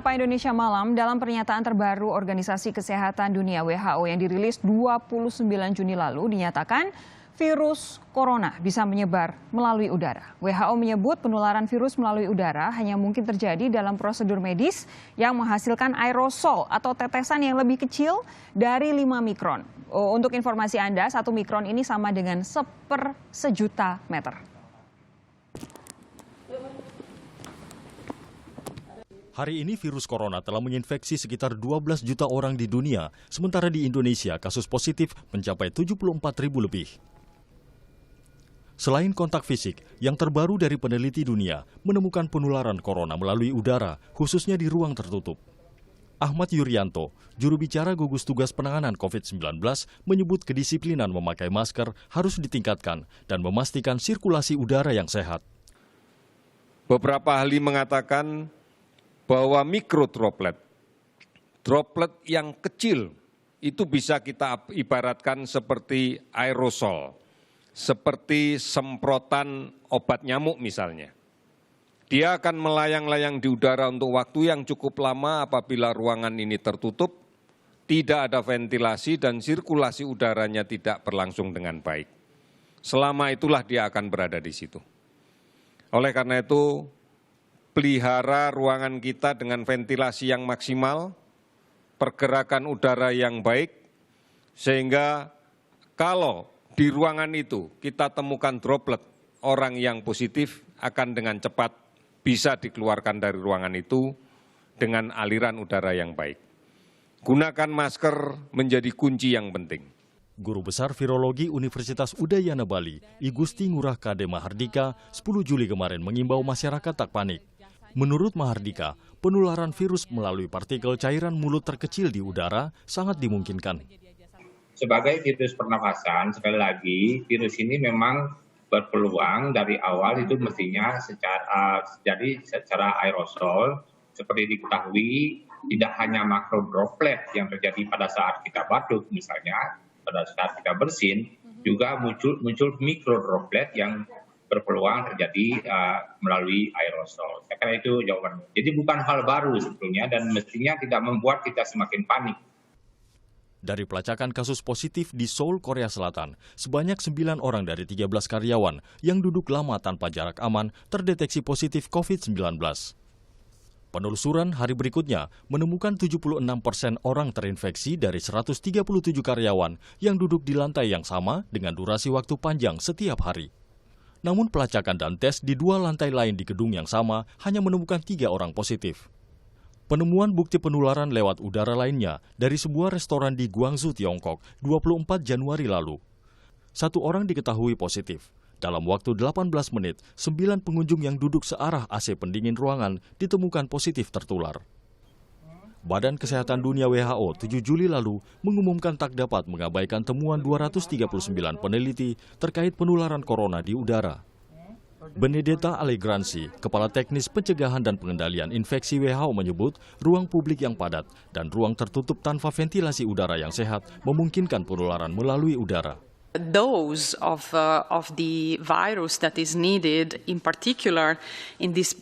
Sapa Indonesia Malam, dalam pernyataan terbaru Organisasi Kesehatan Dunia WHO yang dirilis 29 Juni lalu dinyatakan virus corona bisa menyebar melalui udara. WHO menyebut penularan virus melalui udara hanya mungkin terjadi dalam prosedur medis yang menghasilkan aerosol atau tetesan yang lebih kecil dari 5 mikron. Untuk informasi Anda, 1 mikron ini sama dengan 1/1000 meter. Hari ini virus corona telah menginfeksi sekitar 12 juta orang di dunia, sementara di Indonesia kasus positif mencapai 74.000 lebih. Selain kontak fisik, yang terbaru dari peneliti dunia menemukan penularan corona melalui udara, khususnya di ruang tertutup. Ahmad Yuryanto, juru bicara gugus tugas penanganan COVID-19, menyebut kedisiplinan memakai masker harus ditingkatkan dan memastikan sirkulasi udara yang sehat. Beberapa ahli mengatakan bahwa mikrodroplet, droplet yang kecil itu bisa kita ibaratkan seperti aerosol, seperti semprotan obat nyamuk misalnya. Dia akan melayang-layang di udara untuk waktu yang cukup lama apabila ruangan ini tertutup, tidak ada ventilasi dan sirkulasi udaranya tidak berlangsung dengan baik. Selama itulah dia akan berada di situ. Oleh karena itu, pelihara ruangan kita dengan ventilasi yang maksimal, pergerakan udara yang baik, sehingga kalau di ruangan itu kita temukan droplet orang yang positif akan dengan cepat bisa dikeluarkan dari ruangan itu dengan aliran udara yang baik. Gunakan masker menjadi kunci yang penting. Guru Besar Virologi Universitas Udayana Bali, I Gusti Ngurah Kade Mahardika, 10 Juli kemarin mengimbau masyarakat tak panik. Menurut Mahardika, penularan virus melalui partikel cairan mulut terkecil di udara sangat dimungkinkan. Sebagai virus pernafasan, sekali lagi, virus ini memang berpeluang dari awal itu mestinya secara aerosol, seperti diketahui, tidak hanya makrodroplet yang terjadi pada saat kita batuk misalnya, pada saat kita bersin, juga muncul mikrodroplet yang berpeluang terjadi melalui aerosol. Saya kira itu jawaban. Jadi bukan hal baru sebetulnya dan mestinya tidak membuat kita semakin panik. Dari pelacakan kasus positif di Seoul, Korea Selatan, sebanyak 9 orang dari 13 karyawan yang duduk lama tanpa jarak aman terdeteksi positif COVID-19. Penelusuran hari berikutnya menemukan 76% orang terinfeksi dari 137 karyawan yang duduk di lantai yang sama dengan durasi waktu panjang setiap hari. Namun pelacakan dan tes di 2 lantai lain di gedung yang sama hanya menemukan 3 orang positif. Penemuan bukti penularan lewat udara lainnya dari sebuah restoran di Guangzhou, Tiongkok, 24 Januari lalu. 1 orang diketahui positif. Dalam waktu 18 menit, 9 pengunjung yang duduk searah AC pendingin ruangan ditemukan positif tertular. Badan Kesehatan Dunia WHO 7 Juli lalu mengumumkan tak dapat mengabaikan temuan 239 peneliti terkait penularan corona di udara. Benedetta Allegranzi, Kepala Teknis Pencegahan dan Pengendalian Infeksi WHO menyebut ruang publik yang padat dan ruang tertutup tanpa ventilasi udara yang sehat memungkinkan penularan melalui udara. Dose of the virus that is needed, in particular in this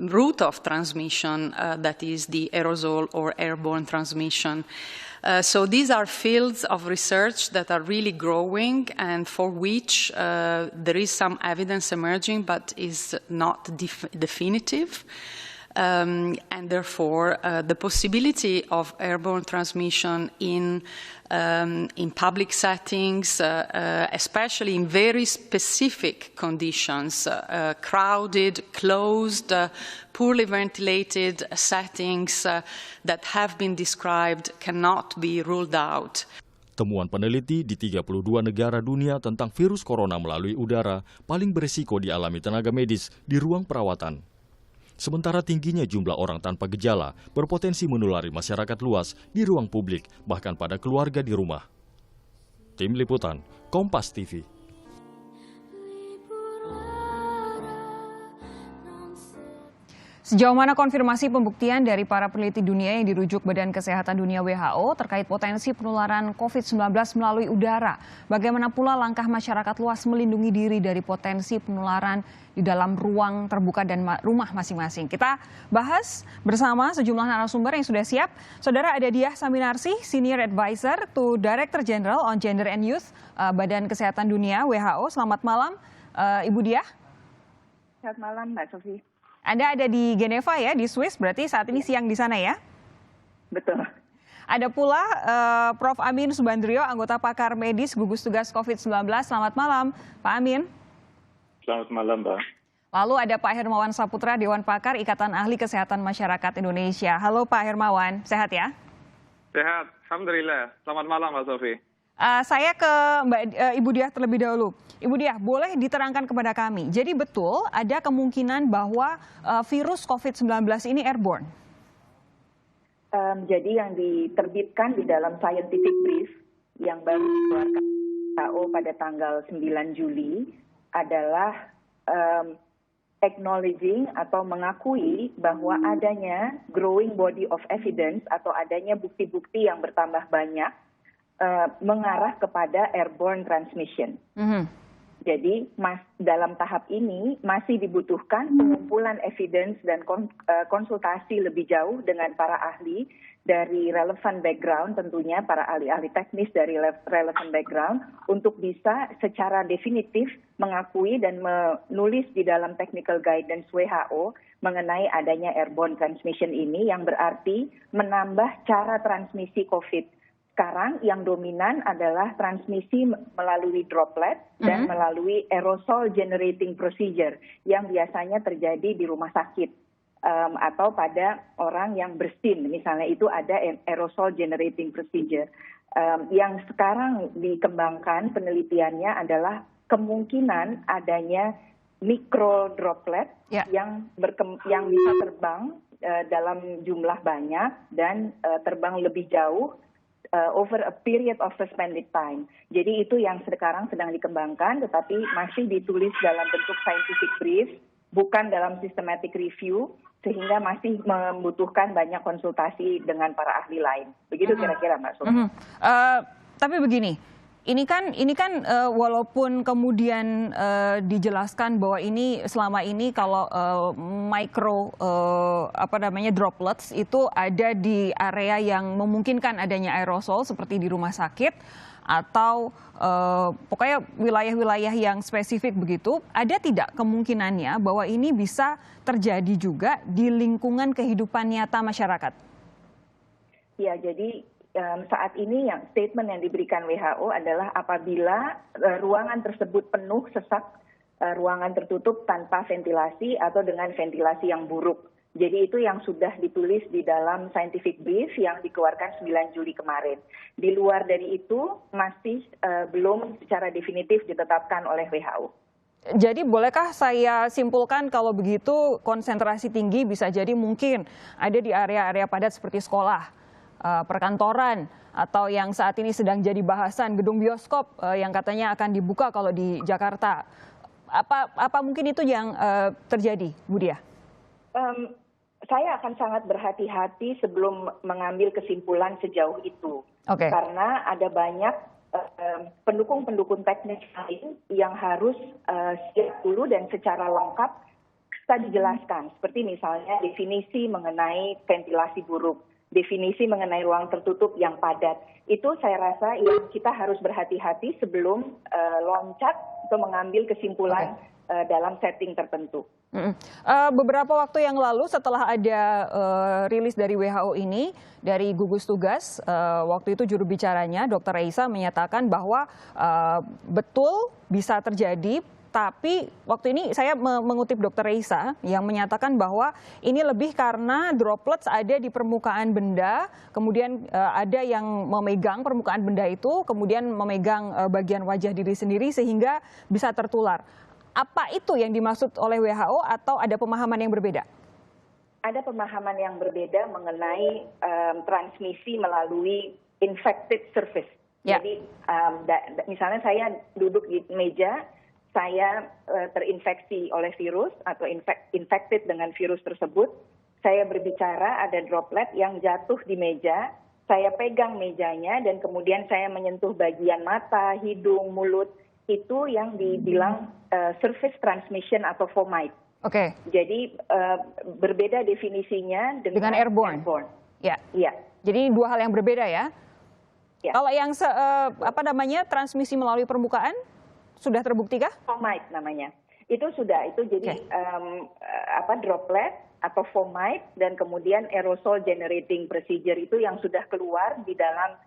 route of transmission, that is the aerosol or airborne transmission. So these are fields of research that are really growing and for which there is some evidence emerging but is not definitive. And therefore, the possibility of airborne transmission in public settings, especially in very specific conditions, crowded, closed, poorly ventilated settings that have been described cannot be ruled out. Temuan peneliti di 32 negara dunia tentang virus corona melalui udara paling berisiko dialami tenaga medis di ruang perawatan. Sementara tingginya jumlah orang tanpa gejala berpotensi menulari masyarakat luas di ruang publik, bahkan pada keluarga di rumah. Tim Liputan, Kompas TV. Sejauh mana konfirmasi pembuktian dari para peneliti dunia yang dirujuk Badan Kesehatan Dunia WHO terkait potensi penularan COVID-19 melalui udara? Bagaimana pula langkah masyarakat luas melindungi diri dari potensi penularan di dalam ruang terbuka dan rumah masing-masing? Kita bahas bersama sejumlah narasumber yang sudah siap. Saudara, ada Diah Saminarsi, Senior Advisor to Director General on Gender and Youth, Badan Kesehatan Dunia WHO. Selamat malam, Ibu Diah. Selamat malam, Mbak Sofi. Anda ada di Geneva ya, di Swiss, berarti saat ini siang di sana ya? Betul. Ada pula Prof. Amin Subandrio, anggota pakar medis gugus tugas COVID-19. Selamat malam, Pak Amin. Selamat malam, Mbak. Lalu ada Pak Hermawan Saputra, Dewan Pakar Ikatan Ahli Kesehatan Masyarakat Indonesia. Halo Pak Hermawan, sehat ya? Sehat, Alhamdulillah. Selamat malam, Mbak Sofi. Saya ke Ibu Diah terlebih dahulu. Ibu Diah, boleh diterangkan kepada kami, jadi betul ada kemungkinan bahwa virus COVID-19 ini airborne? Jadi yang diterbitkan di dalam scientific brief yang baru dikeluarkan WHO pada tanggal 9 Juli adalah acknowledging atau mengakui bahwa adanya growing body of evidence atau adanya bukti-bukti yang bertambah banyak mengarah kepada airborne transmission. Jadi dalam tahap ini masih dibutuhkan pengumpulan evidence dan konsultasi lebih jauh dengan para ahli dari relevant background, tentunya para ahli-ahli teknis dari relevant background, untuk bisa secara definitif mengakui dan menulis di dalam technical guidance WHO mengenai adanya airborne transmission ini, yang berarti menambah cara transmisi COVID. Sekarang yang dominan adalah transmisi melalui droplet dan melalui aerosol generating procedure yang biasanya terjadi di rumah sakit atau pada orang yang bersin, misalnya itu ada aerosol generating procedure. Yang sekarang dikembangkan penelitiannya adalah kemungkinan adanya mikro droplet yang bisa terbang dalam jumlah banyak dan terbang lebih jauh over a period of suspended time. Jadi itu yang sekarang sedang dikembangkan, tetapi masih ditulis dalam bentuk scientific brief, bukan dalam systematic review, sehingga masih membutuhkan banyak konsultasi dengan para ahli lain. Begitu kira-kira, Mbak Sofi. Tapi begini, ini kan walaupun kemudian dijelaskan bahwa ini selama ini kalau micro droplets itu ada di area yang memungkinkan adanya aerosol seperti di rumah sakit atau pokoknya wilayah-wilayah yang spesifik begitu, ada tidak kemungkinannya bahwa ini bisa terjadi juga di lingkungan kehidupan nyata masyarakat? Ya, jadi saat ini yang statement yang diberikan WHO adalah apabila ruangan tersebut penuh sesak, ruangan tertutup tanpa ventilasi atau dengan ventilasi yang buruk. Jadi itu yang sudah ditulis di dalam scientific brief yang dikeluarkan 9 Juli kemarin. Di luar dari itu masih belum secara definitif ditetapkan oleh WHO. Jadi bolehkah saya simpulkan kalau begitu konsentrasi tinggi bisa jadi mungkin ada di area-area padat seperti sekolah, perkantoran, atau yang saat ini sedang jadi bahasan gedung bioskop yang katanya akan dibuka kalau di Jakarta. Apa mungkin itu yang terjadi, Bu Diah? Saya akan sangat berhati-hati sebelum mengambil kesimpulan sejauh itu. Karena ada banyak pendukung-pendukung teknis lain yang harus siap dulu dan secara lengkap bisa dijelaskan. Seperti misalnya definisi mengenai ventilasi buruk, definisi mengenai ruang tertutup yang padat. Itu saya rasa kita harus berhati-hati sebelum loncat atau mengambil kesimpulan dalam setting tertentu. Beberapa waktu yang lalu setelah ada rilis dari WHO ini, dari gugus tugas, waktu itu juru bicaranya Dr. Reisa menyatakan bahwa betul bisa terjadi. Tapi waktu ini saya mengutip Dr. Reisa yang menyatakan bahwa ini lebih karena droplets ada di permukaan benda, kemudian ada yang memegang permukaan benda itu, kemudian memegang bagian wajah diri sendiri sehingga bisa tertular. Apa itu yang dimaksud oleh WHO atau ada pemahaman yang berbeda? Ada pemahaman yang berbeda mengenai transmisi melalui infected surface. Jadi misalnya saya duduk di meja, saya terinfeksi oleh virus atau infected dengan virus tersebut, saya berbicara ada droplet yang jatuh di meja, saya pegang mejanya dan kemudian saya menyentuh bagian mata, hidung, mulut, itu yang dibilang surface transmission atau fomite. Oke. Jadi berbeda definisinya dengan airborne. Ya. Iya. Jadi dua hal yang berbeda ya. Ya. Kalau yang transmisi melalui permukaan sudah terbuktikah? Fomite namanya. Itu sudah, itu jadi droplet atau fomite dan kemudian aerosol generating procedure itu yang sudah keluar di dalam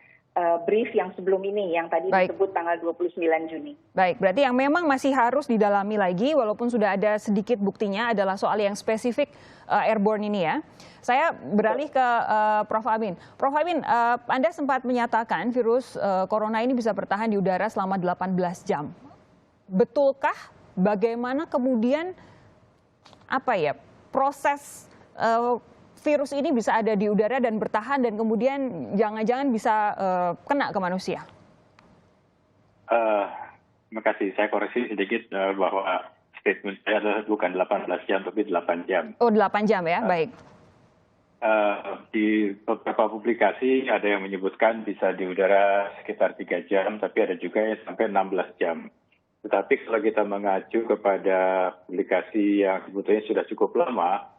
brief yang sebelum ini yang tadi disebut tanggal 29 Juni. Baik, berarti yang memang masih harus didalami lagi walaupun sudah ada sedikit buktinya adalah soal yang spesifik airborne ini ya. Saya beralih ke Prof. Amin. Prof. Amin, Anda sempat menyatakan virus corona ini bisa bertahan di udara selama 18 jam. Betulkah? Bagaimana kemudian proses virus ini bisa ada di udara dan bertahan dan kemudian jangan-jangan bisa kena ke manusia? Terima kasih. Saya koreksi sedikit bahwa statement saya adalah bukan 18 jam tapi 8 jam. Oh, 8 jam ya, baik. Di beberapa publikasi ada yang menyebutkan bisa di udara sekitar 3 jam, tapi ada juga yang sampai 16 jam. Tetapi kalau kita mengacu kepada publikasi yang sebetulnya sudah cukup lama,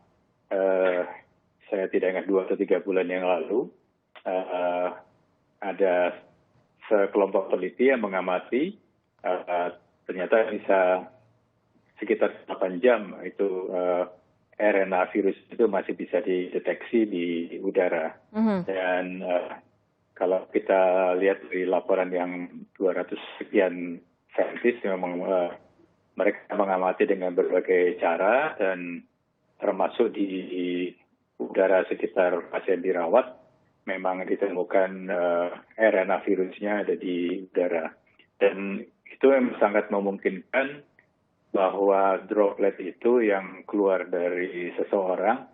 saya tidak ingat 2 atau 3 bulan yang lalu, ada sekelompok peneliti yang mengamati ternyata bisa sekitar 8 jam itu RNA virus itu masih bisa dideteksi di udara. Dan kalau kita lihat dari laporan yang 200 sekian saintis, memang mereka mengamati dengan berbagai cara dan termasuk di udara sekitar pasien dirawat, memang ditemukan RNA virusnya ada di udara. Dan itu memang sangat memungkinkan bahwa droplet itu yang keluar dari seseorang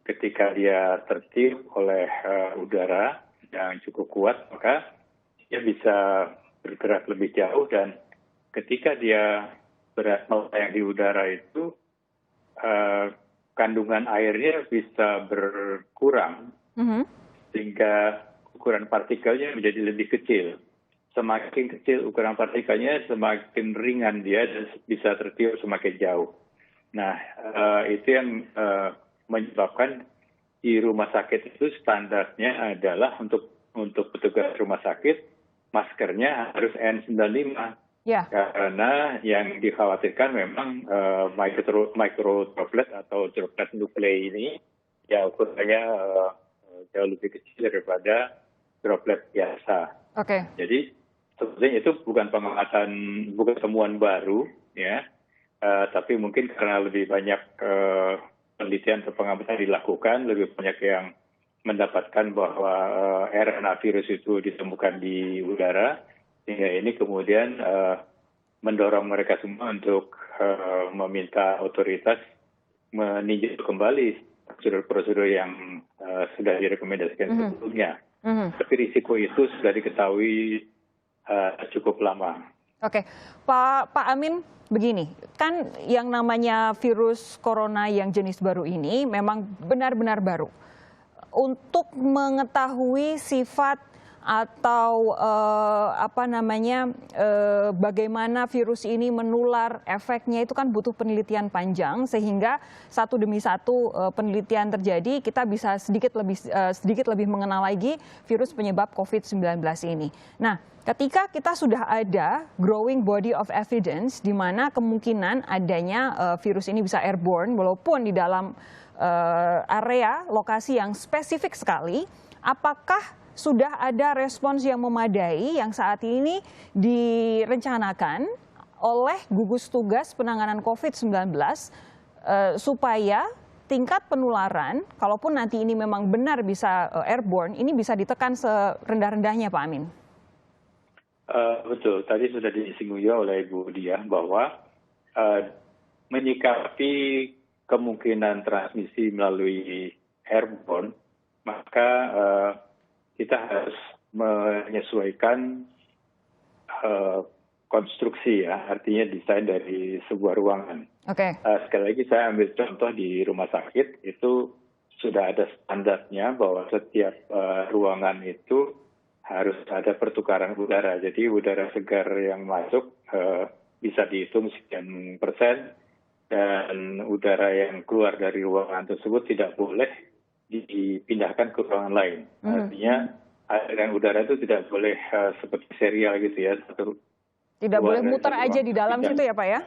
ketika dia tertiup oleh udara yang cukup kuat, maka dia bisa bergerak lebih jauh dan ketika dia melayang di udara itu kandungan airnya bisa berkurang sehingga ukuran partikelnya menjadi lebih kecil. Semakin kecil ukuran partikelnya, semakin ringan dia dan bisa tertiup semakin jauh. Nah, itu yang menyebabkan di rumah sakit itu standarnya adalah untuk petugas rumah sakit, maskernya harus N95. Ya. Karena yang dikhawatirkan memang micro droplet atau droplet nuklei ini ya ukurannya jauh lebih kecil daripada droplet biasa. Oke. Jadi sebetulnya itu bukan temuan baru ya, tapi mungkin karena lebih banyak penelitian atau pengamatan dilakukan, lebih banyak yang mendapatkan bahwa RNA virus itu ditemukan di udara, sehingga ini kemudian mendorong mereka semua untuk meminta otoritas meninjau kembali prosedur-prosedur yang sudah direkomendasikan sebelumnya. Tapi risiko itu sudah diketahui cukup lama. Oke, Pak Amin, begini, kan yang namanya virus corona yang jenis baru ini memang benar-benar baru. Untuk mengetahui sifat atau bagaimana virus ini menular, efeknya itu kan butuh penelitian panjang sehingga satu demi satu penelitian terjadi kita bisa sedikit lebih mengenal lagi virus penyebab COVID-19 ini. Nah, ketika kita sudah ada growing body of evidence di mana kemungkinan adanya virus ini bisa airborne walaupun di dalam area lokasi yang spesifik sekali, apakah sudah ada respons yang memadai yang saat ini direncanakan oleh gugus tugas penanganan COVID-19 supaya tingkat penularan, kalaupun nanti ini memang benar bisa airborne, ini bisa ditekan serendah-rendahnya, Pak Amin? Betul, tadi sudah disinggung oleh Ibu Diah bahwa menyikapi kemungkinan transmisi melalui airborne, maka kita harus menyesuaikan konstruksi ya, artinya desain dari sebuah ruangan. Oke. Sekali lagi saya ambil contoh di rumah sakit, itu sudah ada standarnya bahwa setiap ruangan itu harus ada pertukaran udara. Jadi udara segar yang masuk bisa dihitung sekian persen, dan udara yang keluar dari ruangan tersebut tidak boleh dipindahkan ke ruangan lain. Artinya aliran udara itu tidak boleh seperti serial gitu ya. Tidak boleh muter aja di dalam situ ya Pak ya?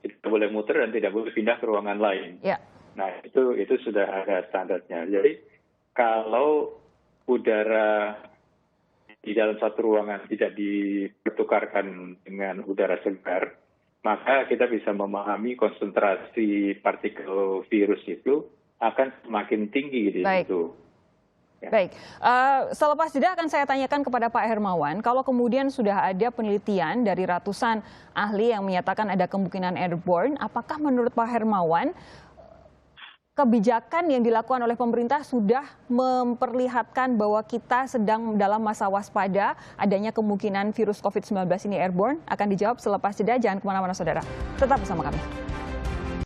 Tidak boleh muter dan tidak boleh pindah ke ruangan lain. Ya. Nah itu sudah ada standarnya. Jadi kalau udara di dalam satu ruangan tidak dipertukarkan dengan udara segar, maka kita bisa memahami konsentrasi partikel virus itu akan semakin tinggi di situ. Ya. Baik, selepas jeda akan saya tanyakan kepada Pak Hermawan, kalau kemudian sudah ada penelitian dari ratusan ahli yang menyatakan ada kemungkinan airborne, apakah menurut Pak Hermawan kebijakan yang dilakukan oleh pemerintah sudah memperlihatkan bahwa kita sedang dalam masa waspada adanya kemungkinan virus COVID-19 ini airborne? Akan dijawab selepas jeda, jangan kemana-mana saudara. Tetap bersama kami.